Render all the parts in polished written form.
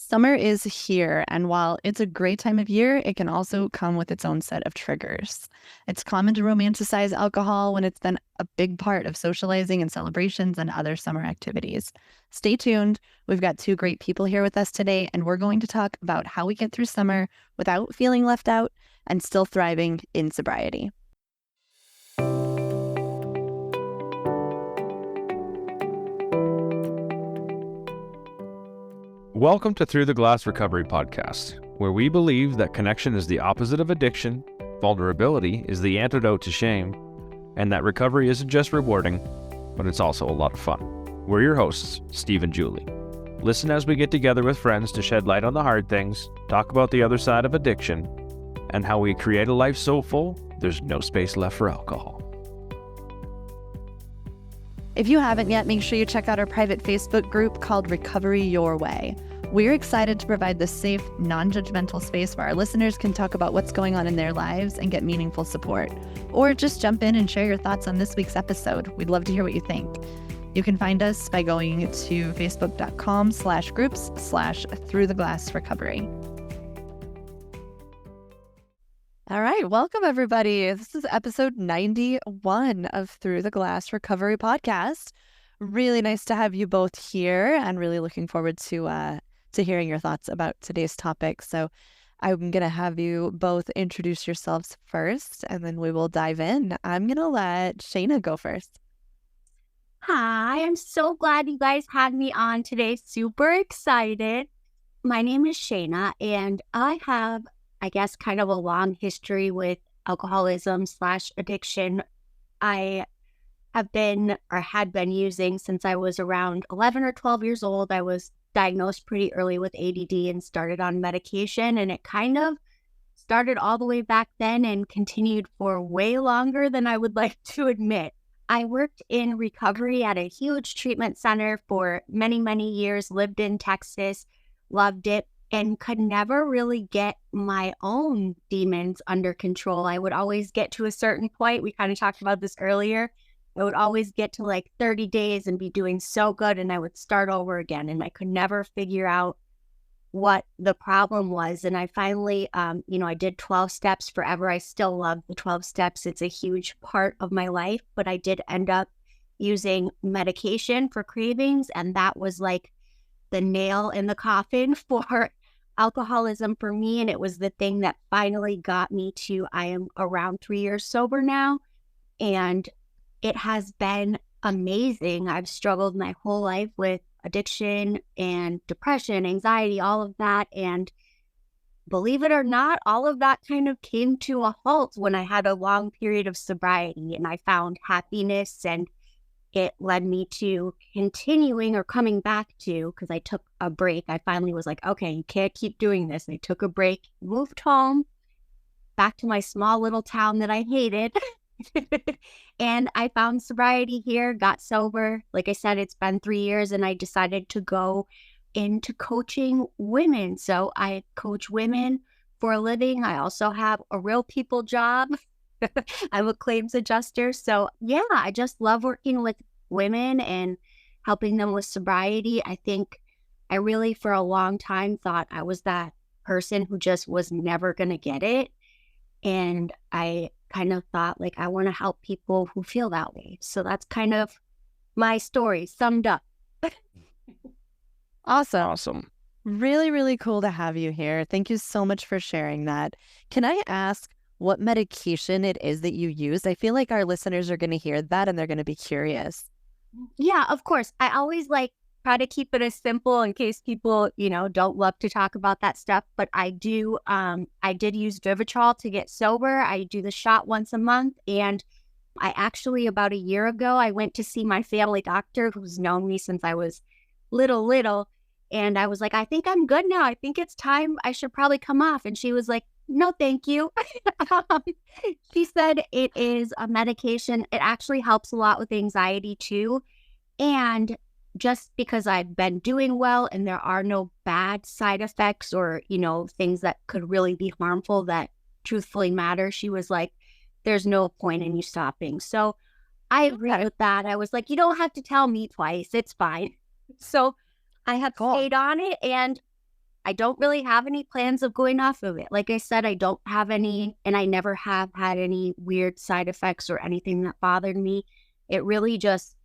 Summer is here, and while it's a great time of year, it can also come with its own set of triggers. It's common to romanticize alcohol when it's been a big part of socializing and celebrations and other summer activities. Stay tuned. We've got two great people here with us today, and we're going to talk about how we get through summer without feeling left out and still thriving in sobriety. Welcome to Through the Glass Recovery Podcast, where we believe that connection is the opposite of addiction, vulnerability is the antidote to shame, and that recovery isn't just rewarding, but it's also a lot of fun. We're your hosts, Steve and Julie. Listen as we get together with friends to shed light on the hard things, talk about the other side of addiction, and how we create a life so full, there's no space left for alcohol. If you haven't yet, make sure you check out our private Facebook group called Recovery Your Way. We're excited to provide this safe, non-judgmental space where our listeners can talk about what's going on in their lives and get meaningful support. Or just jump in and share your thoughts on this week's episode. We'd love to hear what you think. You can find us by going to facebook.com/groups/throughtheglassrecovery. All right, welcome everybody. This is episode 91 of Through the Glass Recovery Podcast. Really nice to have you both here and really looking forward to hearing your thoughts about today's topic. So I'm going to have you both introduce yourselves first and then we will dive in. I'm going to let Shana go first. Hi, I'm so glad you guys had me on today. Super excited. My name is Shana and I have kind of a long history with alcoholism/addiction. I had been using since I was around 11 or 12 years old. I was diagnosed pretty early with ADD and started on medication, and it kind of started all the way back then and continued for way longer than I would like to admit. I worked in recovery at a huge treatment center for many, many years, lived in Texas, loved it, and could never really get my own demons under control. I would always get to a certain point. We kind of talked about this earlier. I would always get to like 30 days and be doing so good, and I would start over again. And I could never figure out what the problem was. And I finally, I did 12 steps forever. I still love the 12 steps. It's a huge part of my life, but I did end up using medication for cravings. And that was like the nail in the coffin for alcoholism for me. And it was the thing that finally got me to, I am around 3 years sober now. And it has been amazing. I've struggled my whole life with addiction and depression, anxiety, all of that. And believe it or not, all of that kind of came to a halt when I had a long period of sobriety and I found happiness, and it led me to continuing or coming back to, because I took a break. I finally was like, okay, you can't keep doing this. I took a break, moved home, back to my small little town that I hated. And I found sobriety here, got sober. Like I said, it's been 3 years, and I decided to go into coaching women. So I coach women for a living. I also have a real people job. I'm a claims adjuster. So yeah, I just love working with women and helping them with sobriety. I think I really, for a long time, thought I was that person who just was never going to get it. And I kind of thought, like, I want to help people who feel that way. So that's kind of my story summed up. Awesome. Really, really cool to have you here. Thank you so much for sharing that. Can I ask what medication it is that you use? I feel like our listeners are going to hear that and they're going to be curious. Yeah, of course. I always try to keep it as simple in case people, don't love to talk about that stuff. But I did use Vivitrol to get sober. I do the shot once a month. And I actually, about a year ago, I went to see my family doctor who's known me since I was little. And I was like, I think I'm good now. I think it's time. I should probably come off. And she was like, no, thank you. She said it is a medication. It actually helps a lot with anxiety too. And just because I've been doing well and there are no bad side effects or, things that could really be harmful that truthfully matter, she was like, there's no point in you stopping. So I agreed with that. I was like, you don't have to tell me twice. It's fine. So I have stayed on it, and I don't really have any plans of going off of it. Like I said, I don't have any, and I never have had any weird side effects or anything that bothered me. It really just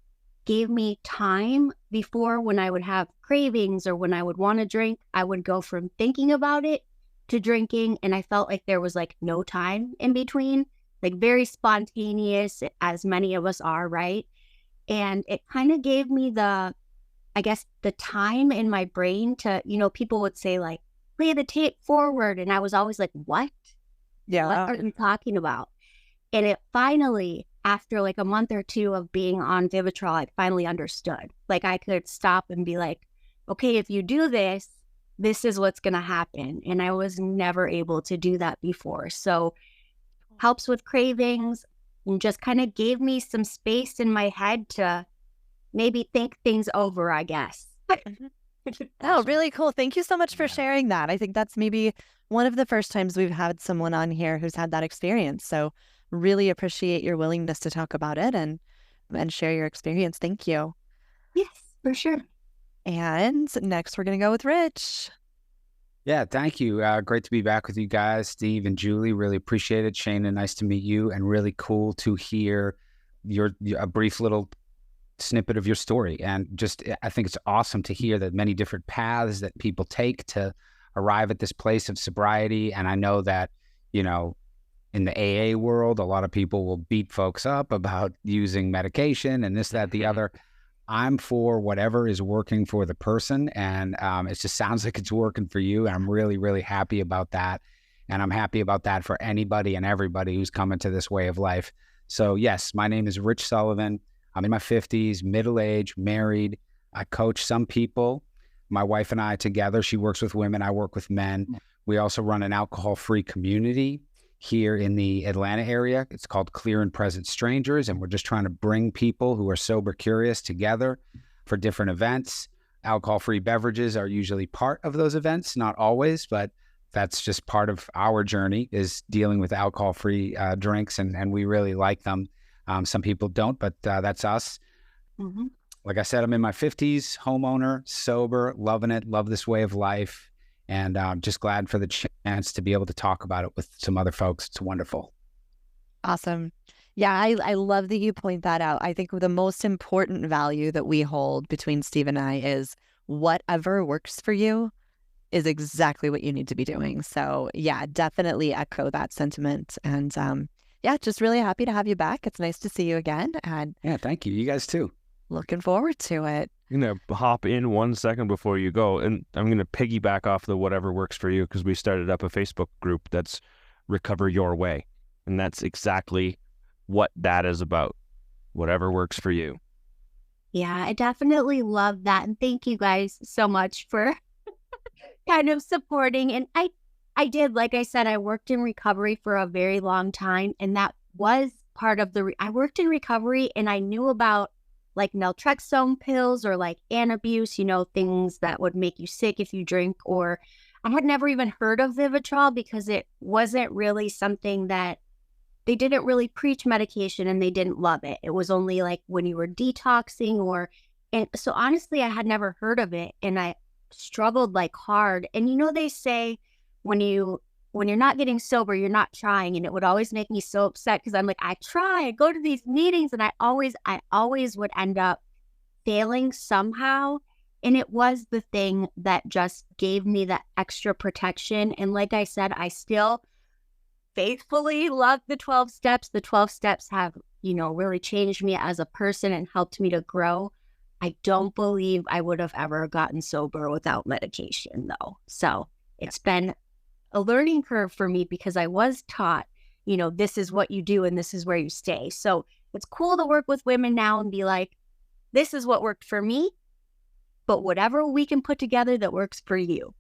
gave me time before when I would have cravings or when I would want to drink. I would go from thinking about it to drinking, and I felt like there was like no time in between, like very spontaneous, as many of us are, right? And it kind of gave me I guess, the time in my brain to, people would say like, play the tape forward. And I was always like, what? Yeah. What are you talking about? And it finally, after like a month or two of being on Vivitrol, I finally understood. Like I could stop and be like, okay, if you do this, this is what's going to happen. And I was never able to do that before. So helps with cravings and just kind of gave me some space in my head to maybe think things over, I guess. Oh, really cool. Thank you so much for sharing that. I think that's maybe one of the first times we've had someone on here who's had that experience. So really appreciate your willingness to talk about it and share your experience. Thank you. Yes, for sure. And next we're going to go with Rich. Yeah, thank you. Great to be back with you guys, Steve and Julie. Really appreciate it. Shana, nice to meet you, and really cool to hear a brief little snippet of your story. And just, I think it's awesome to hear that many different paths that people take to arrive at this place of sobriety. And I know that, in the AA world, a lot of people will beat folks up about using medication and this, that, the other. I'm for whatever is working for the person. And it just sounds like it's working for you. And I'm really, really happy about that. And I'm happy about that for anybody and everybody who's coming to this way of life. So yes, my name is Rich Sullivan. I'm in my 50s, middle-aged, married. I coach some people. My wife and I together, she works with women, I work with men. We also run an alcohol-free community here in the Atlanta area. It's called Clear and Present Strangers, and we're just trying to bring people who are sober curious together for different events. Alcohol-free beverages are usually part of those events, not always, but that's just part of our journey, is dealing with alcohol-free drinks, and we really like them. Some people don't, but that's us. Mm-hmm. Like I said, I'm in my 50s, homeowner, sober, loving it, love this way of life, and just glad for the chance to be able to talk about it with some other folks. It's wonderful. Awesome. Yeah, I love that you point that out. I think the most important value that we hold between Steve and I is whatever works for you is exactly what you need to be doing. So yeah, definitely echo that sentiment. And yeah, just really happy to have you back. It's nice to see you again. And yeah, thank you. You guys too. Looking forward to it. I'm going to hop in 1 second before you go, and I'm going to piggyback off the whatever works for you, because we started up a Facebook group that's Recover Your Way. And that's exactly what that is about. Whatever works for you. Yeah, I definitely love that. And thank you guys so much for kind of supporting. And I did, like I said, I worked in recovery for a very long time. And that was part of I worked in recovery, and I knew about like naltrexone pills or like Antabuse, things that would make you sick if you drink. Or I had never even heard of Vivitrol because it wasn't really something that they didn't really preach medication, and they didn't love it. It was only like when you were detoxing and so honestly, I had never heard of it, and I struggled like hard. And they say when you're not getting sober, you're not trying. And it would always make me so upset because I'm like, I try, I go to these meetings, and I always would end up failing somehow. And it was the thing that just gave me that extra protection. And like I said, I still faithfully love the 12 steps. The 12 steps have, really changed me as a person and helped me to grow. I don't believe I would have ever gotten sober without medication, though. So it's been a learning curve for me because I was taught, this is what you do and this is where you stay. So it's cool to work with women now and be like, this is what worked for me, but whatever we can put together that works for you.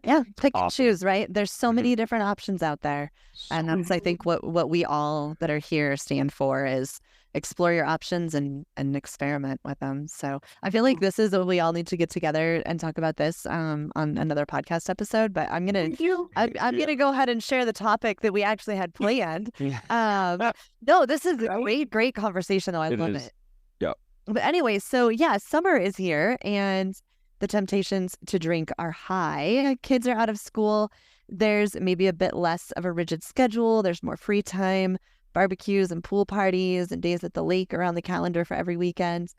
Yeah, pick and choose, right? There's so many different options out there. And that's, I think, what we all that are here stand for is explore your options and experiment with them. So I feel like this is what we all need to get together and talk about this on another podcast episode. But I'm gonna go ahead and share the topic that we actually had planned. No, this is a great conversation though. I love it. Yeah. But anyway, so yeah, summer is here, and The temptations to drink are high. Kids are out of school. There's maybe a bit less of a rigid schedule. There's more free time, barbecues and pool parties and days at the lake around the calendar for every weekend.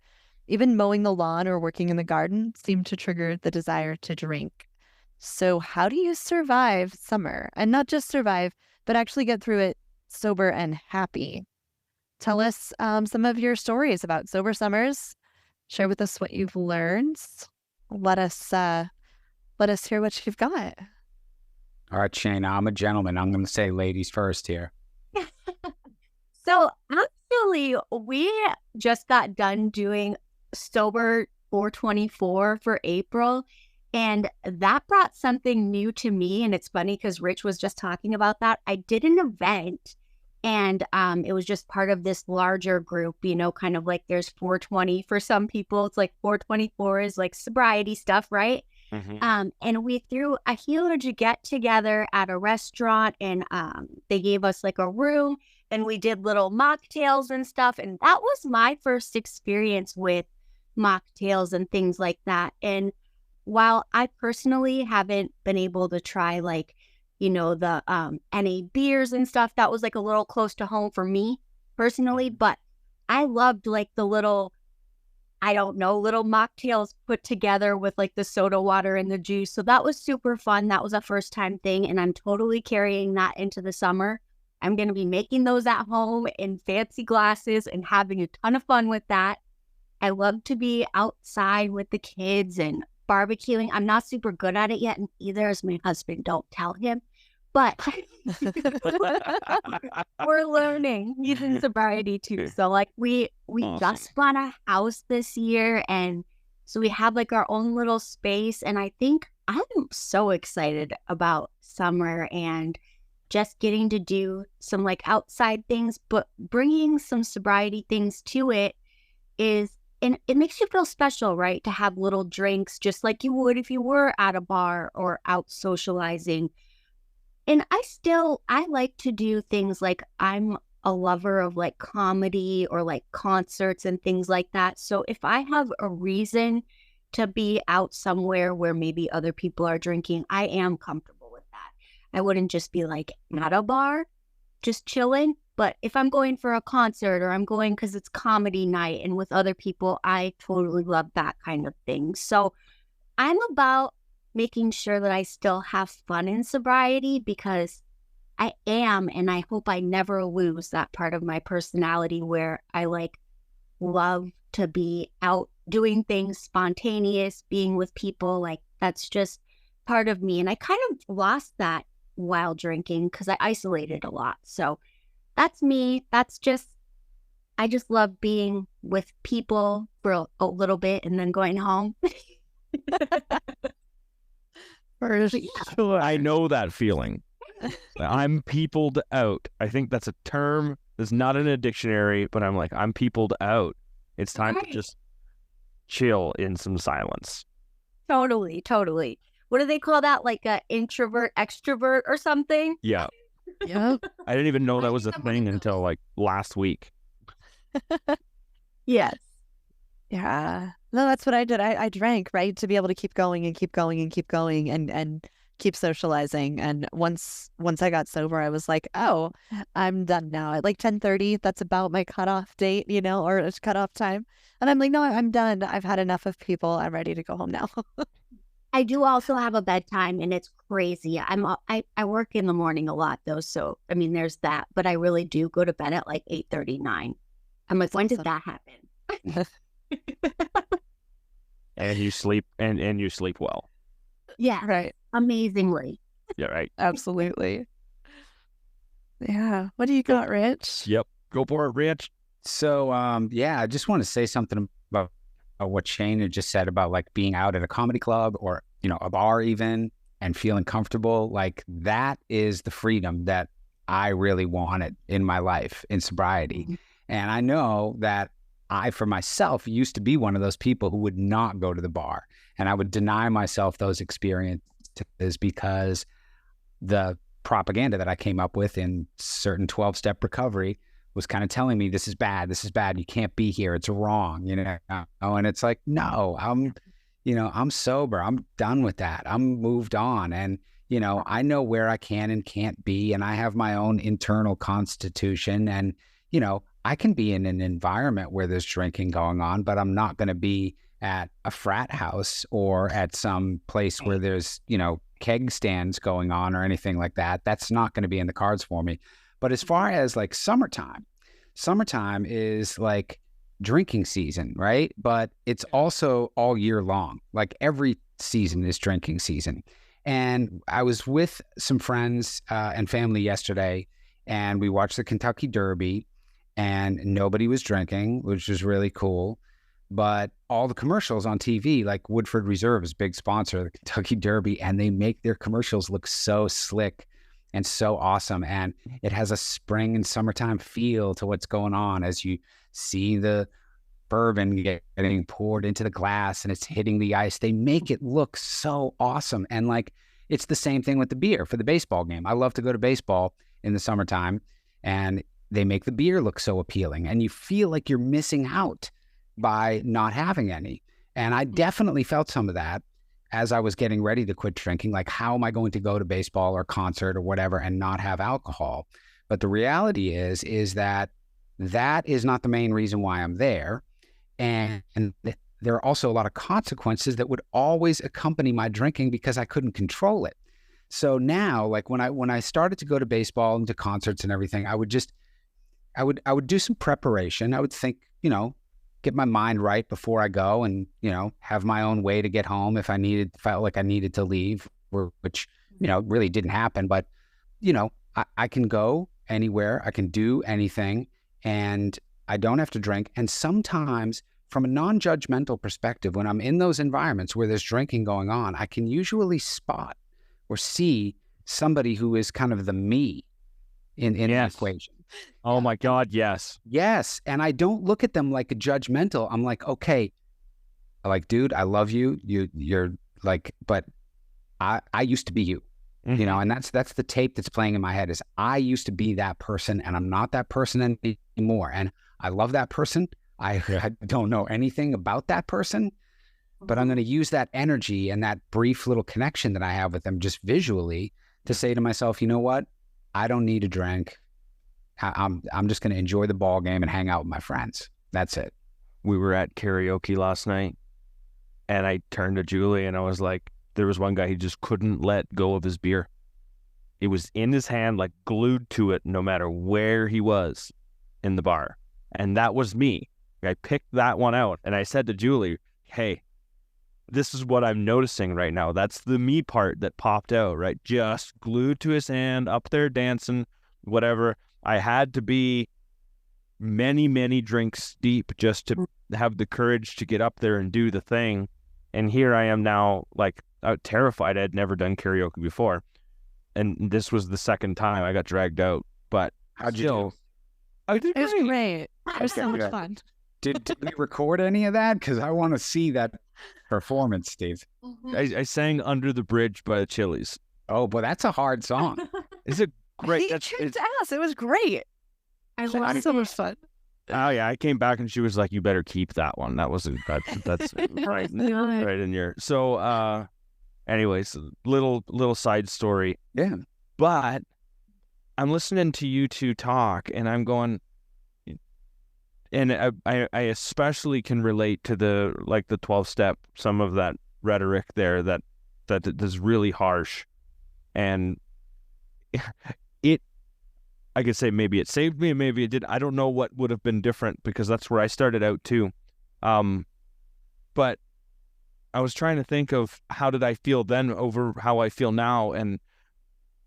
Even mowing the lawn or working in the garden seem to trigger the desire to drink. So how do you survive summer? And not just survive, but actually get through it sober and happy? Tell us some of your stories about sober summers. Share with us what you've learned. Let us hear what you've got. All right, Shana, I'm a gentleman. I'm going to say ladies first here. So actually, we just got done doing Sober 424 for April, and that brought something new to me. And it's funny because Rich was just talking about that. I did an event, and it was just part of this larger group, you know, kind of like there's 420 for some people. It's like 424 is like sobriety stuff, right? Mm-hmm. And we threw a huge get together at a restaurant, and they gave us like a room, and we did little mocktails and stuff. And that was my first experience with mocktails and things like that. And while I personally haven't been able to try like, you know, the NA beers and stuff, that was like a little close to home for me personally, but I loved like the little, I don't know, little mocktails put together with like the soda water and the juice. So that was super fun. That was a first time thing. And I'm totally carrying that into the summer. I'm going to be making those at home in fancy glasses and having a ton of fun with that. I love to be outside with the kids and barbecuing. I'm not super good at it yet, and either as my husband, don't tell him. But we're learning. He's in sobriety too. So like we Awesome. just bought a house this year, and so we have like our own little space. And I think I'm so excited about summer and just getting to do some like outside things, but bringing some sobriety things to it is, and it makes you feel special, right? To have little drinks just like you would if you were at a bar or out socializing. And I like to do things like I'm a lover of like comedy or like concerts and things like that. So if I have a reason to be out somewhere where maybe other people are drinking, I am comfortable with that. I wouldn't just be like at a bar, just chilling. But if I'm going for a concert or I'm going because it's comedy night and with other people, I totally love that kind of thing. So I'm about making sure that I still have fun in sobriety because I am, and I hope I never lose that part of my personality where I like love to be out doing things spontaneous, being with people. Like that's just part of me. And I kind of lost that while drinking because I isolated a lot. So that's me. I just love being with people for a little bit and then going home. For sure. I know that feeling. I'm peopled out. I think that's a term that's not in a dictionary, but I'm like, I'm peopled out. It's time to just chill in some silence. Totally. What do they call that? Like a introvert, extrovert or something? Yeah. Yep. I didn't even know that was a thing until like last week. Yes. Yeah. No, that's what I did. I drank, right? To be able to keep going and keep going and keep going and keep socializing. And once I got sober, I was like, oh, I'm done now. At like 10:30, that's about my cutoff date, you know, or it's cutoff time. And I'm like, no, I'm done. I've had enough of people. I'm ready to go home now. I do also have a bedtime, and it's crazy. I work in the morning a lot though, so I mean there's that, but I really do go to bed at like 8:39. I'm like, when did that happen? And you sleep and you sleep well. Yeah, Right. amazingly. Yeah, right. Absolutely. Yeah. What do you got, Rich? Yep. Go for it, Rich. So, I just want to say something about what Shane had just said about like being out at a comedy club or, you know, a bar even and feeling comfortable. Like that is the freedom that I really wanted in my life in sobriety. Mm-hmm. And I know that I, for myself, used to be one of those people who would not go to the bar, and I would deny myself those experiences because the propaganda that I came up with in certain 12-step recovery was kind of telling me, this is bad, you can't be here, it's wrong, you know? And it's like, no, I'm sober. I'm done with that. I'm moved on. And, I know where I can and can't be. And I have my own internal constitution. And, I can be in an environment where there's drinking going on, but I'm not going to be at a frat house or at some place where there's, keg stands going on or anything like that. That's not going to be in the cards for me. But as far as like summertime is like drinking season, right? But it's also all year long. Like every season is drinking season. And I was with some friends and family yesterday, and we watched the Kentucky Derby, and nobody was drinking, which was really cool. But all the commercials on TV, like Woodford Reserve is a big sponsor of the Kentucky Derby, and they make their commercials look so slick and so awesome. And it has a spring and summertime feel to what's going on as you see the bourbon getting poured into the glass and it's hitting the ice. They make it look so awesome. And like, it's the same thing with the beer for the baseball game. I love to go to baseball in the summertime, and they make the beer look so appealing, and you feel like you're missing out by not having any. And I definitely felt some of that as I was getting ready to quit drinking. Like, how am I going to go to baseball or concert or whatever and not have alcohol? But the reality is that is not the main reason why I'm there. And there are also a lot of consequences that would always accompany my drinking because I couldn't control it. So now, like when I started to go to baseball and to concerts and everything, I would do some preparation. I would think, get my mind right before I go, and, have my own way to get home if felt like I needed to leave, which, really didn't happen. But, I can go anywhere, I can do anything, and I don't have to drink. And sometimes from a non-judgmental perspective, when I'm in those environments where there's drinking going on, I can usually spot or see somebody who is kind of the me in the equation. Oh my God, yes. Yes. And I don't look at them like a judgmental. I'm like, okay, dude, I love you. You're like, but I used to be you, and that's the tape that's playing in my head is I used to be that person, and I'm not that person anymore. And I love that person. I don't know anything about that person, but I'm going to use that energy and that brief little connection that I have with them just visually to say to myself, you know what? I don't need a drink. I'm just going to enjoy the ball game and hang out with my friends. That's it. We were at karaoke last night, and I turned to Julie and I was like, there was one guy, he just couldn't let go of his beer. It was in his hand, like glued to it, no matter where he was in the bar. And that was me. I picked that one out, and I said to Julie, hey, this is what I'm noticing right now. That's the me part that popped out, right? Just glued to his hand, up there dancing, whatever. I had to be many, many drinks deep just to have the courage to get up there and do the thing. And here I am now, like, terrified. I had never done karaoke before. And this was the second time I got dragged out. But how'd you do? I did great. It was great. It was so much fun. Did we record any of that? Because I want to see that performance, Steve. I sang Under the Bridge by the Chili's. Oh, but that's a hard song. Is it great? He kicked ass. It was great. I loved it. So much fun. Oh yeah, I came back and she was like, "You better keep that one. That wasn't that's right in your." So, anyways, little side story. Yeah. But I'm listening to you two talk, and I'm going, and I especially can relate to the 12-step, some of that rhetoric there that is really harsh, and I could say maybe it saved me, maybe it did. I don't know what would have been different because that's where I started out too. But I was trying to think of how did I feel then over how I feel now, and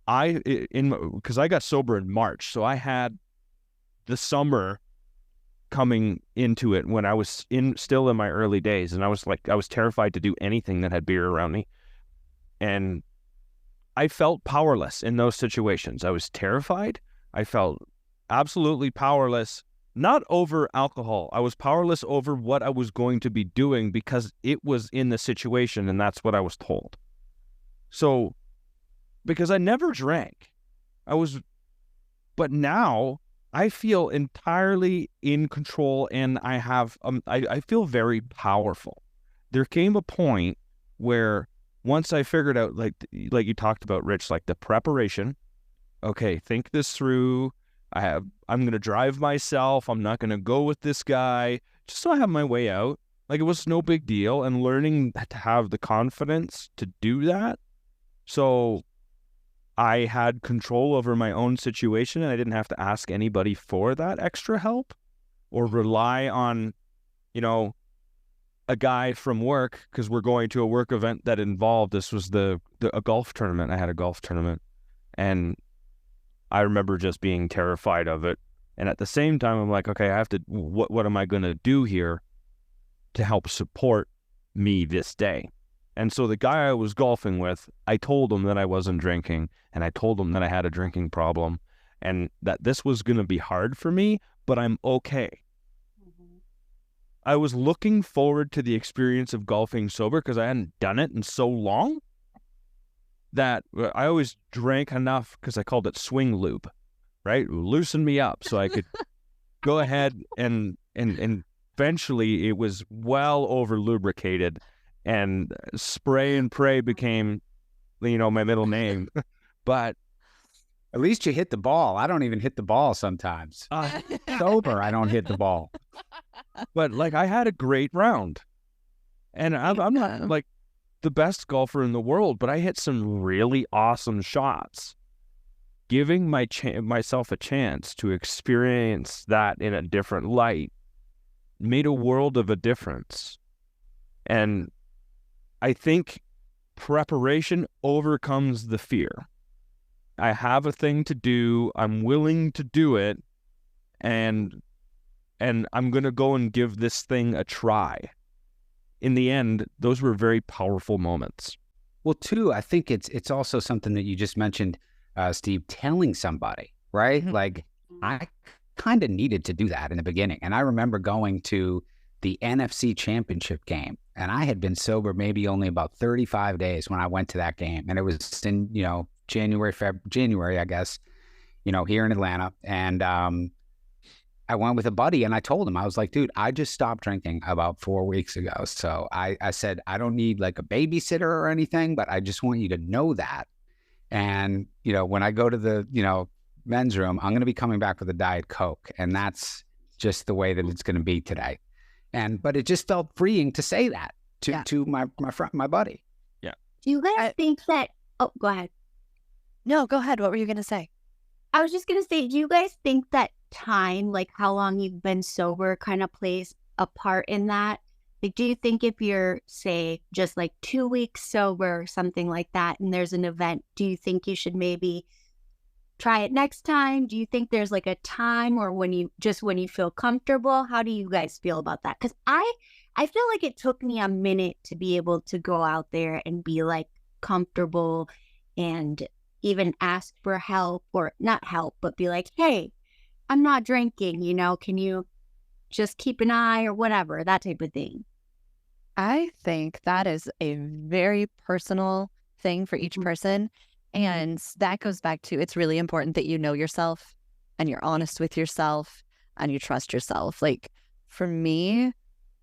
because I got sober in March, so I had the summer coming into it when I was still in my early days, and I was terrified to do anything that had beer around me, and I felt powerless in those situations. I was terrified. I felt absolutely powerless, not over alcohol. I was powerless over what I was going to be doing because it was in the situation, and that's what I was told. So, because I never drank, but now I feel entirely in control, and I feel very powerful. there came a point where once I figured out, like you talked about, Rich, like the preparation. Okay, think this through. I'm going to drive myself. I'm not going to go with this guy. Just so I have my way out. Like, it was no big deal. And learning to have the confidence to do that. So I had control over my own situation, and I didn't have to ask anybody for that extra help or rely on, a guy from work, because we're going to a work event that involved, this was a golf tournament. I had a golf tournament, and I remember just being terrified of it. And at the same time, I'm like, okay, I have to, what am I going to do here to help support me this day? And so the guy I was golfing with, I told him that I wasn't drinking, and I told him that I had a drinking problem, and that this was going to be hard for me, but I'm okay. I was looking forward to the experience of golfing sober because I hadn't done it in so long that I always drank enough, because I called it swing lube, right? Loosen me up so I could go ahead and eventually it was well over lubricated, and spray and pray became, my middle name. But at least you hit the ball. I don't even hit the ball sometimes. Sober, I don't hit the ball. But like, I had a great round, and I'm not like the best golfer in the world, but I hit some really awesome shots. Giving myself a chance to experience that in a different light made a world of a difference. And I think preparation overcomes the fear. I have a thing to do. I'm willing to do it. And I'm going to go and give this thing a try. In the end, those were very powerful moments. Well, too, I think it's also something that you just mentioned, Steve, telling somebody, right? Mm-hmm. Like, I kind of needed to do that in the beginning. And I remember going to the NFC Championship game, and I had been sober maybe only about 35 days when I went to that game. And it was in, January, I guess, here in Atlanta. And I went with a buddy, and I told him, I was like, dude, I just stopped drinking about 4 weeks ago. So I said, I don't need like a babysitter or anything, but I just want you to know that. And, when I go to the, men's room, I'm going to be coming back with a Diet Coke. And that's just the way that it's going to be today. But it just felt freeing to say that to my friend, my buddy. Yeah. Do you guys think that, go ahead. No, go ahead. What were you going to say? I was just going to say, do you guys think that time, like how long you've been sober, kind of plays a part in that? Like, do you think if you're, say, just like 2 weeks sober or something like that, and there's an event, do you think you should maybe try it next time? Do you think there's like a time, or when you feel comfortable? How do you guys feel about that? Because I feel like it took me a minute to be able to go out there and be like comfortable and even ask for help, or not help, but be like, hey, I'm not drinking, can you just keep an eye or whatever, that type of thing. I think that is a very personal thing for each person. And that goes back to, it's really important that you know yourself and you're honest with yourself and you trust yourself. Like, for me,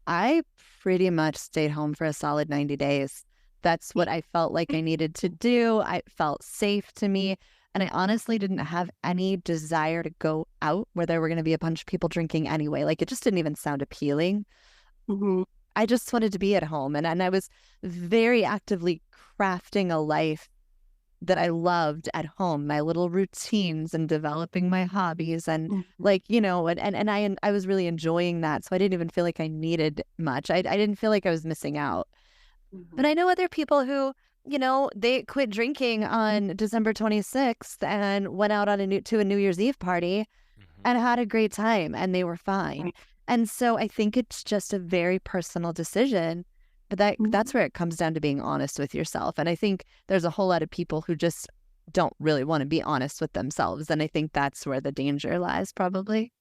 I pretty much stayed home for a solid 90 days. That's what I felt like I needed to do. I felt safe to me. And I honestly didn't have any desire to go out where there were going to be a bunch of people drinking anyway. Like, it just didn't even sound appealing. Mm-hmm. I just wanted to be at home. And I was very actively crafting a life that I loved at home, my little routines and developing my hobbies. And like, I was really enjoying that. So I didn't even feel like I needed much. I didn't feel like I was missing out. But I know other people who, they quit drinking on December 26th and went out on to a New Year's Eve party and had a great time, and they were fine. And so I think it's just a very personal decision, but that's where it comes down to being honest with yourself. And I think there's a whole lot of people who just don't really want to be honest with themselves. And I think that's where the danger lies, probably.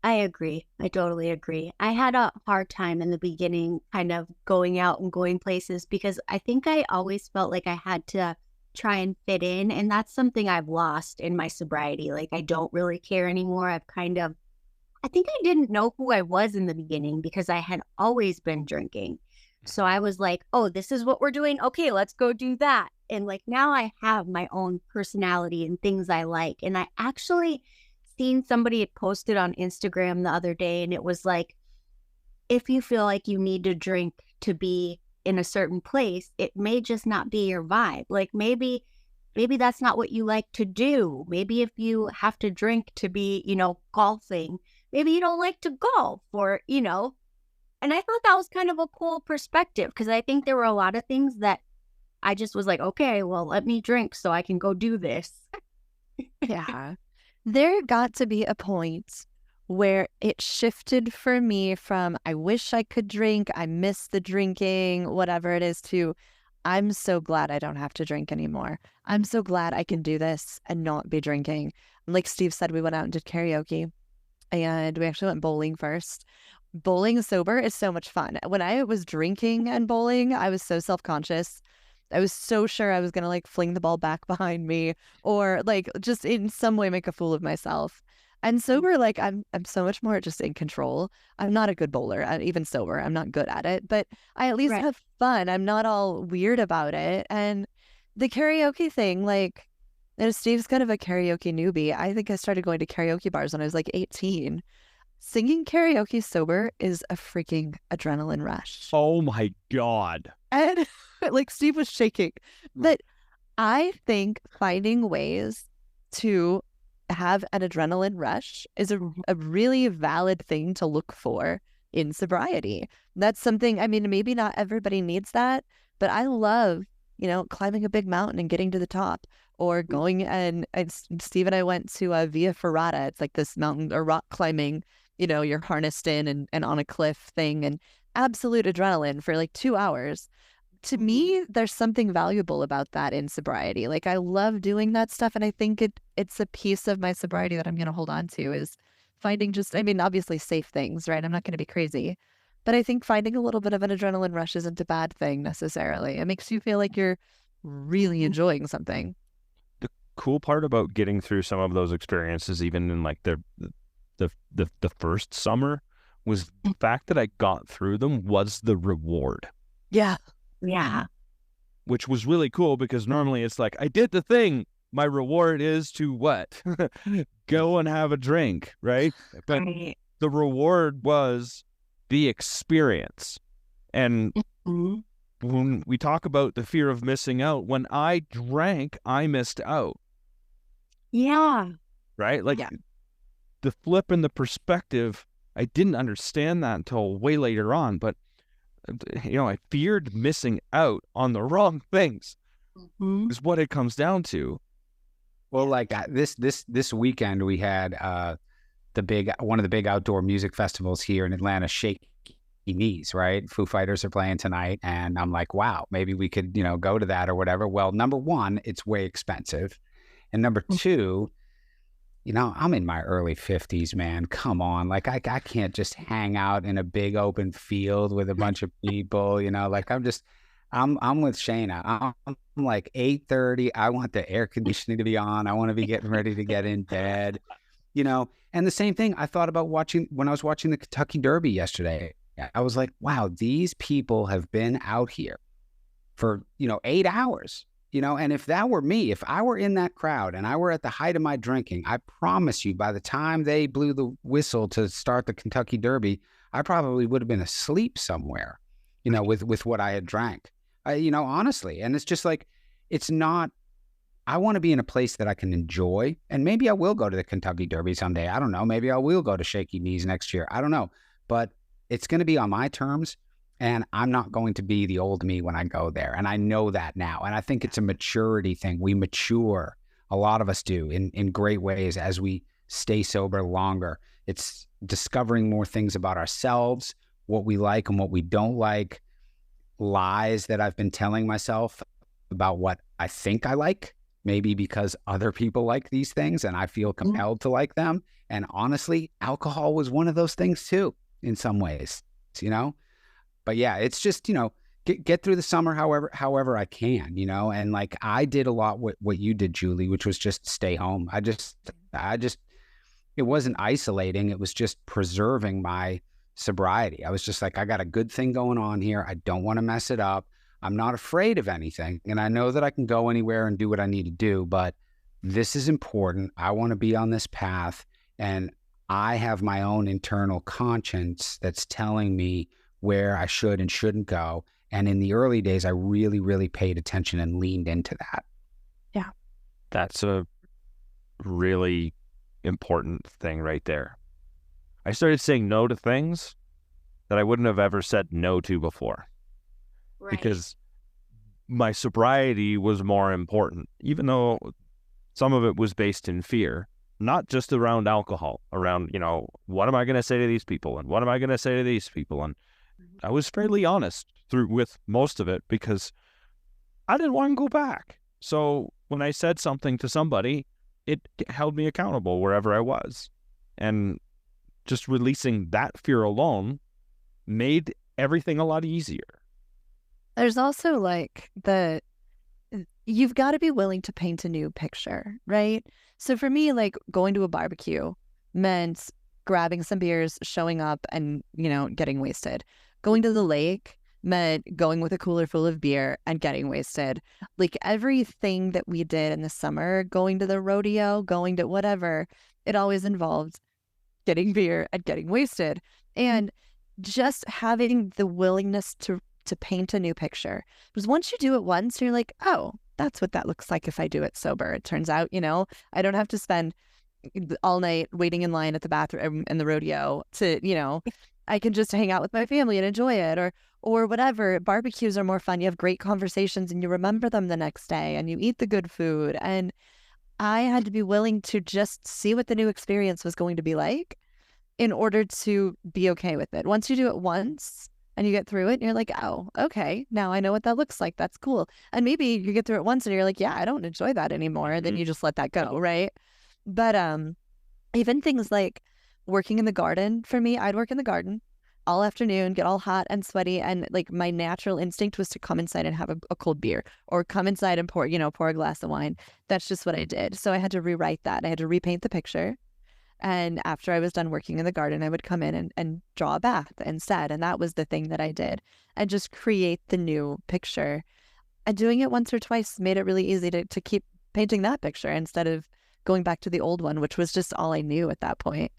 I agree. I totally agree. I had a hard time in the beginning kind of going out and going places, because I think I always felt like I had to try and fit in. And that's something I've lost in my sobriety. Like, I don't really care anymore. I think I didn't know who I was in the beginning because I had always been drinking. So I was like, oh, this is what we're doing. Okay, let's go do that. And like now I have my own personality and things I like. And I actually seen somebody had posted on Instagram the other day, and it was like, if you feel like you need to drink to be in a certain place, it may just not be your vibe. Like maybe that's not what you like to do. Maybe if you have to drink to be, golfing, maybe you don't like to golf or, and I thought that was kind of a cool perspective because I think there were a lot of things that I just was like, okay, well, let me drink so I can go do this. Yeah. There got to be a point where it shifted for me from I wish I could drink, I miss the drinking, whatever it is, to I'm so glad I don't have to drink anymore. I'm so glad I can do this and not be drinking. Like Steve said, we went out and did karaoke, and we actually went bowling first. Bowling sober is so much fun. When I was drinking and bowling, I was so self-conscious. I was so sure I was going to like fling the ball back behind me or like just in some way make a fool of myself. And sober, like I'm so much more just in control. I'm not a good bowler, even sober. I'm not good at it, but I at least Right. have fun. I'm not all weird about it. And the karaoke thing, like, Steve's kind of a karaoke newbie. I think I started going to karaoke bars when I was like 18. Singing karaoke sober is a freaking adrenaline rush. Oh my God. And like Steve was shaking. But I think finding ways to have an adrenaline rush is a really valid thing to look for in sobriety. That's something, I mean, maybe not everybody needs that, but I love, climbing a big mountain and getting to the top, or going and Steve and I went to Via Ferrata. It's like this mountain or rock climbing, you're harnessed in and on a cliff thing, and absolute adrenaline for like 2 hours. To me, there's something valuable about that in sobriety. Like I love doing that stuff, and I think it's a piece of my sobriety that I'm going to hold on to, is finding obviously safe things, right? I'm not going to be crazy, but I think finding a little bit of an adrenaline rush isn't a bad thing necessarily. It makes you feel like you're really enjoying something. The cool part about getting through some of those experiences, even in like the first summer, was the fact that I got through them was the reward. Yeah. Yeah. Which was really cool, because normally it's like, I did the thing. My reward is to what? Go and have a drink, right? But the reward was the experience. And when we talk about the fear of missing out, when I drank, I missed out. Yeah. Right? Like the flip and the perspective, I didn't understand that until way later on, but I feared missing out on the wrong things is what it comes down to. Well, like this weekend we had one of the big outdoor music festivals here in Atlanta, Shaky Knees, right? Foo Fighters are playing tonight, and I'm like, wow, maybe we could, go to that or whatever. Well, number one, it's way expensive, and number two, I'm in my early 50s, man. Come on. Like, I can't just hang out in a big open field with a bunch of people, like I'm with Shana. I'm like 8:30. I want the air conditioning to be on. I want to be getting ready to get in bed, and the same thing I thought about when I was watching the Kentucky Derby yesterday. I was like, wow, these people have been out here for, 8 hours. And if that were me, if I were in that crowd and I were at the height of my drinking, I promise you, by the time they blew the whistle to start the Kentucky Derby, I probably would have been asleep somewhere, with what I had drank, honestly. And it's just like, I want to be in a place that I can enjoy. And maybe I will go to the Kentucky Derby someday. I don't know. Maybe I will go to Shaky Knees next year. I don't know. But it's going to be on my terms. And I'm not going to be the old me when I go there. And I know that now. And I think it's a maturity thing. We mature. A lot of us do in great ways as we stay sober longer. It's discovering more things about ourselves, what we like and what we don't like, lies that I've been telling myself about what I think I like, maybe because other people like these things and I feel compelled to like them. And honestly, alcohol was one of those things too, in some ways, But yeah, it's just, get through the summer however I can, and like I did a lot what you did, Julie, which was just stay home. I just, it wasn't isolating. It was just preserving my sobriety. I was just like, I got a good thing going on here. I don't want to mess it up. I'm not afraid of anything. And I know that I can go anywhere and do what I need to do, but this is important. I want to be on this path. And I have my own internal conscience that's telling me where I should and shouldn't go. And in the early days, I really, really paid attention and leaned into that. Yeah. That's a really important thing right there. I started saying no to things that I wouldn't have ever said no to before. Right. Because my sobriety was more important, even though some of it was based in fear, not just around alcohol, around, what am I going to say to these people? And what am I going to say to these people? And I was fairly honest with most of it because I didn't want to go back. So when I said something to somebody, it held me accountable wherever I was. And just releasing that fear alone made everything a lot easier. There's also you've got to be willing to paint a new picture, right? So for me, going to a barbecue meant grabbing some beers, showing up and, getting wasted. Going to the lake meant going with a cooler full of beer and getting wasted. Everything that we did in the summer, going to the rodeo, going to whatever, it always involved getting beer and getting wasted. And just having the willingness to paint a new picture. Because once you do it once, you're like, oh, that's what that looks like if I do it sober. It turns out, I don't have to spend all night waiting in line at the bathroom in the rodeo to, I can just hang out with my family and enjoy it or whatever. Barbecues are more fun. You have great conversations and you remember them the next day and you eat the good food. And I had to be willing to just see what the new experience was going to be like in order to be okay with it. Once you do it once and you get through it and you're like, oh, okay, now I know what that looks like. That's cool. And maybe you get through it once and you're like, yeah, I don't enjoy that anymore. And then you just let that go, right? But even things like working in the garden, for me, I'd work in the garden all afternoon, get all hot and sweaty. And my natural instinct was to come inside and have a cold beer or come inside and pour a glass of wine. That's just what I did. So I had to rewrite that. I had to repaint the picture. And after I was done working in the garden, I would come in and draw a bath instead. And that was the thing that I did. And just create the new picture. And doing it once or twice made it really easy to keep painting that picture instead of going back to the old one, which was just all I knew at that point.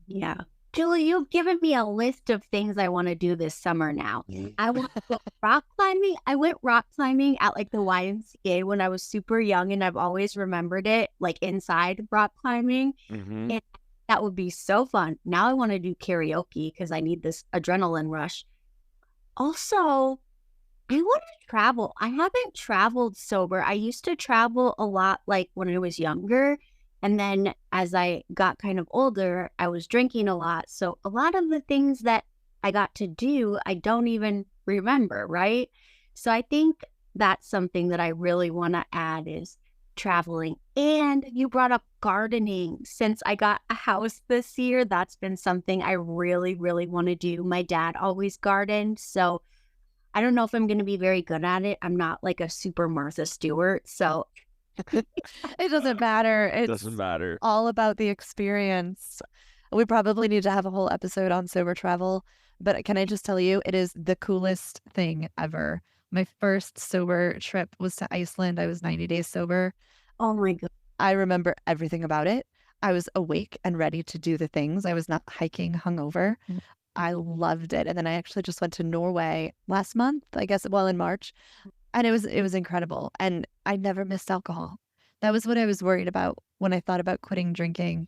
Yeah. Julie, you've given me a list of things I want to do this summer now. I want to go rock climbing. I went rock climbing at the YMCA when I was super young, and I've always remembered it inside rock climbing. Mm-hmm. And that would be so fun. Now I want to do karaoke because I need this adrenaline rush. Also, I want to travel. I haven't traveled sober. I used to travel a lot when I was younger. And then as I got kind of older, I was drinking a lot. So a lot of the things that I got to do, I don't even remember, right? So I think that's something that I really want to add is traveling. And you brought up gardening. Since I got a house this year, that's been something I really, really want to do. My dad always gardened. So I don't know if I'm going to be very good at it. I'm not a super Martha Stewart. So it doesn't matter. It doesn't matter. All about the experience. We probably need to have a whole episode on sober travel, but can I just tell you, it is the coolest thing ever. My first sober trip was to Iceland. I was 90 days sober. Oh my God. I remember everything about it. I was awake and ready to do the things. I was not hiking hungover. I loved it. And then I actually just went to Norway last month, I guess, in March. And it was incredible. And I never missed alcohol. That was what I was worried about when I thought about quitting drinking.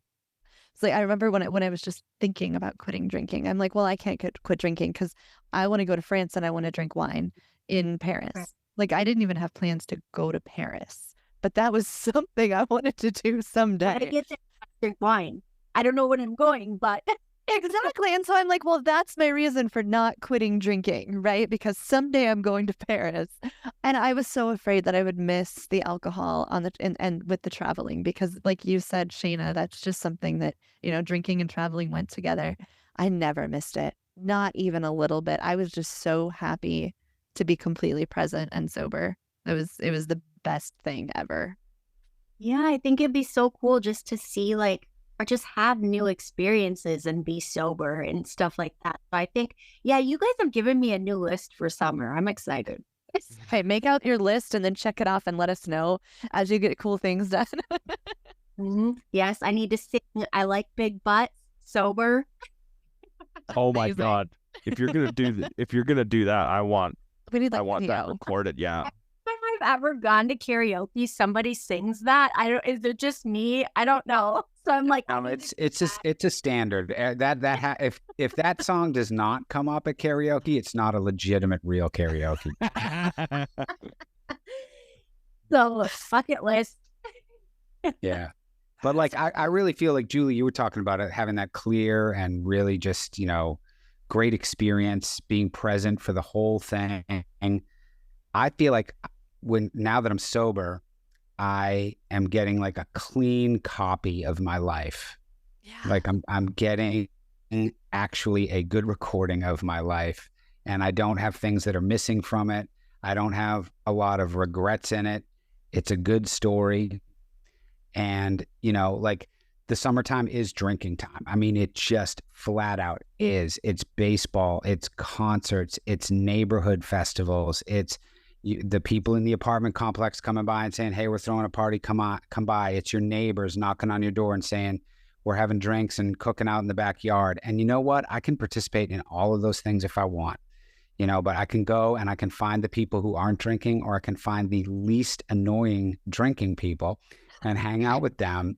It's I remember when I was just thinking about quitting drinking, I'm like, well, I can't quit drinking because I want to go to France and I want to drink wine in Paris. Right. I didn't even have plans to go to Paris, but that was something I wanted to do someday. I get to drink wine. I don't know when I'm going, but Exactly. And so I'm like, well, that's my reason for not quitting drinking, right? Because someday I'm going to Paris. And I was so afraid that I would miss the alcohol and with the traveling, because like you said, Shana, that's just something that, drinking and traveling went together. I never missed it. Not even a little bit. I was just so happy to be completely present and sober. It was the best thing ever. Yeah, I think it'd be so cool just to see or just have new experiences and be sober and stuff like that. So I think, yeah, you guys have given me a new list for summer. I'm excited. Hey, make out your list and then check it off and let us know as you get cool things done. Yes, I need to sing I Like Big Butts sober. Oh my Amazing. God. If you're gonna do that, I want We need like that video. recorded. Yeah. If I've ever gone to karaoke, somebody sings that. Is it just me? I don't know. So I'm like, It's a standard. If that song does not come up at karaoke, it's not a legitimate real karaoke. so bucket list. Yeah. But like, I really feel like, Julie, you were talking about it, having that clear and really just, great experience, being present for the whole thing. I feel like now that I'm sober, I am getting like a clean copy of my life. Yeah. Like I'm getting actually a good recording of my life, and I don't have things that are missing from it. I don't have a lot of regrets in it. It's a good story. And, like the summertime is drinking time. I mean, it just flat out is. It's baseball, it's concerts, it's neighborhood festivals, it's the people in the apartment complex coming by and saying, hey, we're throwing a party, come by. It's your neighbors knocking on your door and saying, we're having drinks and cooking out in the backyard. And you know what? I can participate in all of those things if I want. But I can go and I can find the people who aren't drinking, or I can find the least annoying drinking people and hang out with them.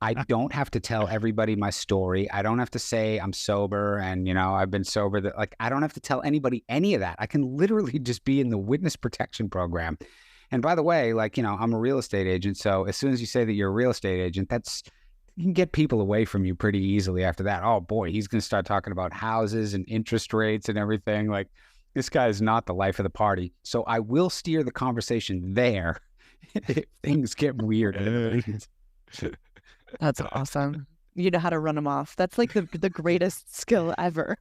I don't have to tell everybody my story. I don't have to say I'm sober and, I've been sober. I don't have to tell anybody any of that. I can literally just be in the witness protection program. And by the way, I'm a real estate agent. So as soon as you say that you're a real estate agent, you can get people away from you pretty easily after that. Oh boy, he's going to start talking about houses and interest rates and everything. Like, this guy is not the life of the party. So I will steer the conversation there if things get weird. That's awesome. You know how to run them off. That's like the greatest skill ever.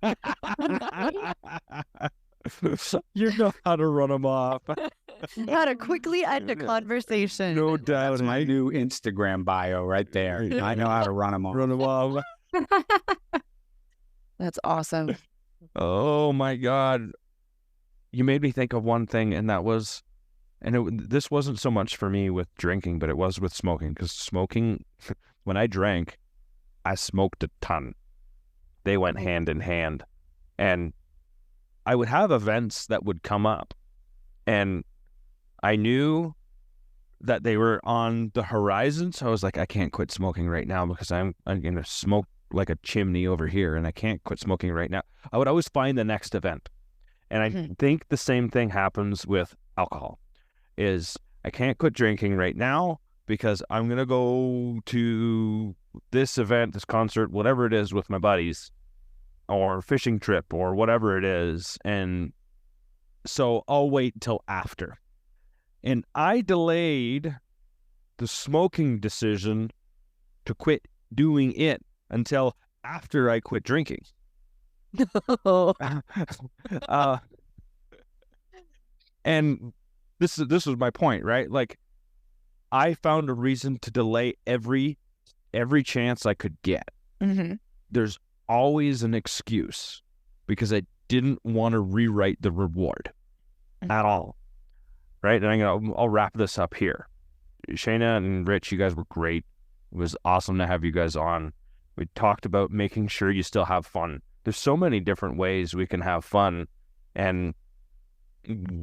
You know how to run them off. How to quickly end a conversation. No doubt. That's my new Instagram bio right there. I know how to run them off. Run them off. That's awesome. Oh my God. You made me think of one thing, and that was, this wasn't so much for me with drinking, but it was with smoking. Because smoking, when I drank, I smoked a ton. They went hand in hand. And I would have events that would come up, and I knew that they were on the horizon. So I was like, I can't quit smoking right now because I'm going to smoke like a chimney over here, and I can't quit smoking right now. I would always find the next event. And I think the same thing happens with alcohol, is I can't quit drinking right now because I'm going to go to this event, this concert, whatever it is with my buddies, or fishing trip or whatever it is. And so I'll wait until after. And I delayed the smoking decision to quit doing it until after I quit drinking. And this was my point, right? Like, I found a reason to delay every chance I could get. Mm-hmm. There's always an excuse because I didn't want to rewrite the reward at all, right? And I'll wrap this up here. Shana and Rich, you guys were great. It was awesome to have you guys on. We talked about making sure you still have fun. There's so many different ways we can have fun, and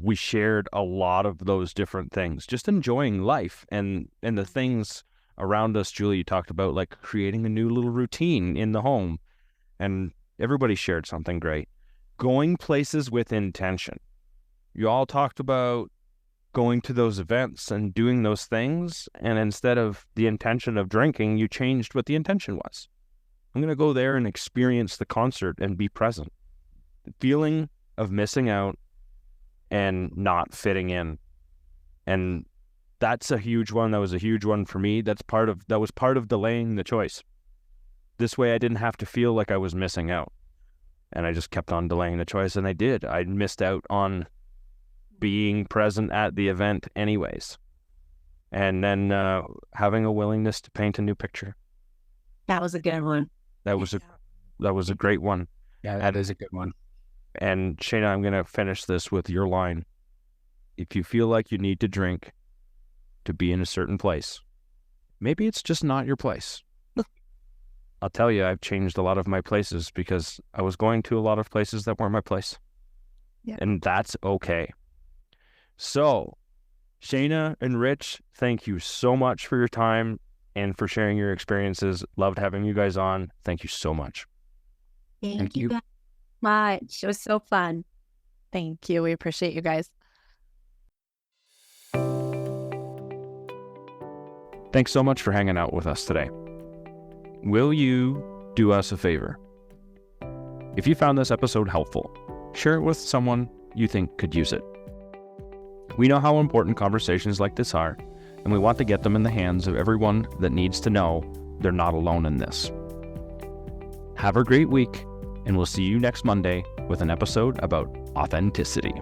we shared a lot of those different things, just enjoying life and the things around us. Julie, you talked about like creating a new little routine in the home, and everybody shared something great. Going places with intention. You all talked about going to those events and doing those things, and instead of the intention of drinking, you changed what the intention was. I'm going to go there and experience the concert and be present. The feeling of missing out and not fitting in. And that's a huge one. That was a huge one for me. That was part of delaying the choice. This way I didn't have to feel like I was missing out. And I just kept on delaying the choice, and I did. I missed out on being present at the event anyways. And then having a willingness to paint a new picture. That was a good one. That was a great one. Yeah, that is a good one. And Shana, I'm going to finish this with your line. If you feel like you need to drink to be in a certain place, maybe it's just not your place. I'll tell you, I've changed a lot of my places because I was going to a lot of places that weren't my place. Yeah. And that's okay. So, Shana and Rich, thank you so much for your time and for sharing your experiences. Loved having you guys on. Thank you so much. Thank you guys much. It was so fun. Thank you. We appreciate you guys. Thanks so much for hanging out with us today. Will you do us a favor? If you found this episode helpful, share it with someone you think could use it. We know how important conversations like this are, and we want to get them in the hands of everyone that needs to know they're not alone in this. Have a great week, and we'll see you next Monday with an episode about authenticity.